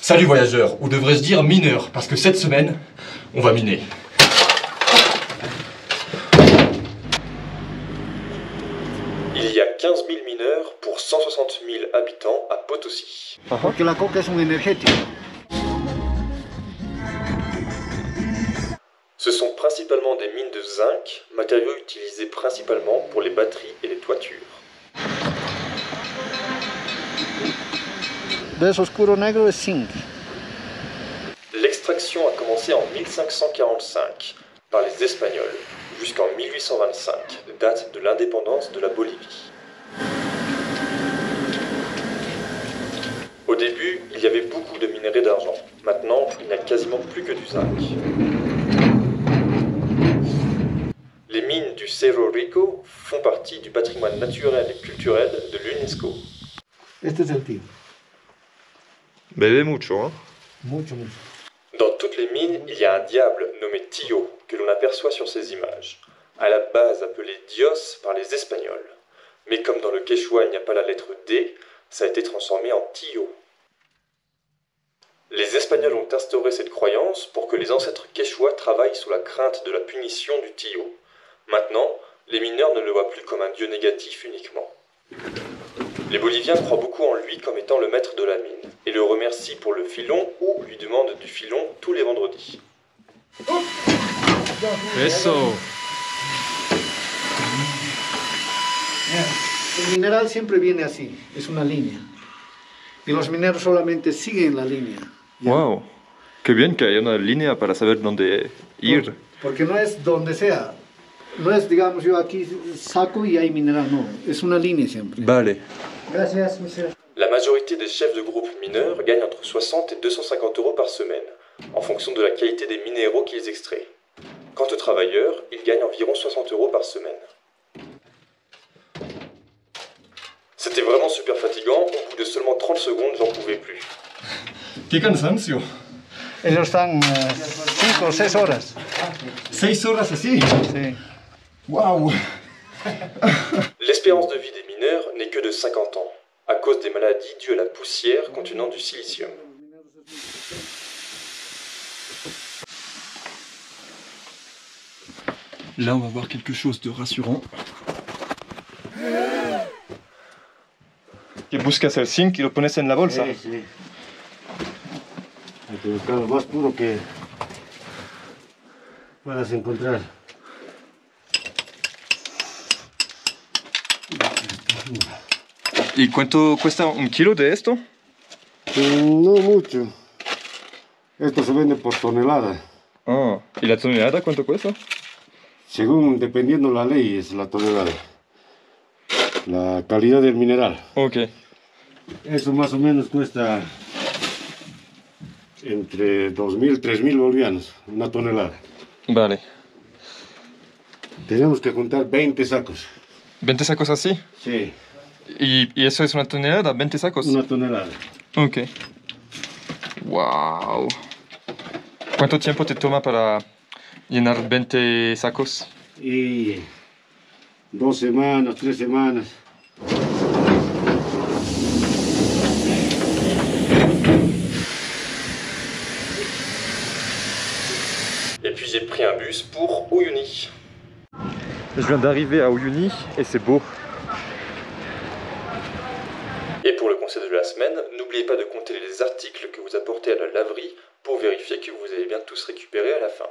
Salut voyageurs, ou devrais-je dire mineurs, parce que cette semaine, on va miner. Il y a 15 000 mineurs pour 160 000 habitants à Potosí. Porque la coca es un energético. Ce sont principalement des mines de zinc, matériaux utilisés principalement pour les batteries et les toitures. De ese oscuro negro es zinc. L'extraction a commencé en 1545 par les Espagnols jusqu'en 1825, date de l'indépendance de la Bolivie. Au début, il y avait beaucoup de minerais d'argent. Maintenant, il n'y a quasiment plus que du zinc. Les mines du Cerro Rico font partie du patrimoine naturel et culturel de l'UNESCO. Este es el tío. Bebe mucho, hein? Mucho, mucho. Dans toutes les mines, il y a un diable nommé Tío, que l'on aperçoit sur ces images, à la base appelé Dios par les Espagnols. Mais comme dans le quechua il n'y a pas la lettre D, ça a été transformé en Tío. Les Espagnols ont instauré cette croyance pour que les ancêtres quechua travaillent sous la crainte de la punition du Tío. Maintenant, les mineurs ne le voient plus comme un dieu négatif uniquement. Les Boliviens croient beaucoup en lui comme étant le maître de la mine, et le remercient pour le filon ou lui demandent du filon tous les vendredis. Eso. El mineral siempre viene así, es una línea. Y los mineros solamente siguen la línea. ¿Ya? Wow. Qué bien que haya una línea para saber dónde ir. Porque no es donde sea. No es, digamos, yo aquí saco y hay mineral, no. Es una línea siempre. Vale. Gracias, monsieur. La majorité des chefs de groupe mineurs gagnent entre 60 et 250 euros par semaine, en fonction de la qualité des minéraux qu'ils extraient. Quant aux travailleurs, ils gagnent environ 60 euros par semaine. C'était vraiment super fatigant, au bout de seulement 30 secondes, j'en pouvais plus. ¡Qué cansancio! Ellos están 5 o 6 horas. 6 horas así. Sí. Waouh. L'espérance de vie des mineurs n'est que de 50 ans, à cause des maladies dues à la poussière contenant du silicium. Là, on va voir quelque chose de rassurant. Que buscas el zinc y lo pones en la bolsa. Sí, sí. Hay que buscar lo más puro que puedas encontrar. ¿Y cuánto cuesta un kilo de esto? No mucho. Esto se vende por tonelada. Ah, ¿y la tonelada cuánto cuesta? Según, dependiendo la ley, es la tonelada. La calidad del mineral. Ok. Eso más o menos cuesta entre 2.000 y 3.000 bolivianos, una tonelada. Vale. Tenemos que juntar 20 sacos. ¿20 sacos así? Sí, ¿Y eso es una tonelada? ¿20 sacos? una tonelada. Ok. Wow. ¿Cuánto tiempo te toma para llenar 20 sacos? Y 2 semanas, 3 semanas. Et puis j'ai pris un bus pour Uyuni. Je viens d'arriver à Uyuni et c'est beau. Et pour le conseil de la semaine, n'oubliez pas de compter les articles que vous apportez à la laverie pour vérifier que vous avez bien tous récupéré à la fin.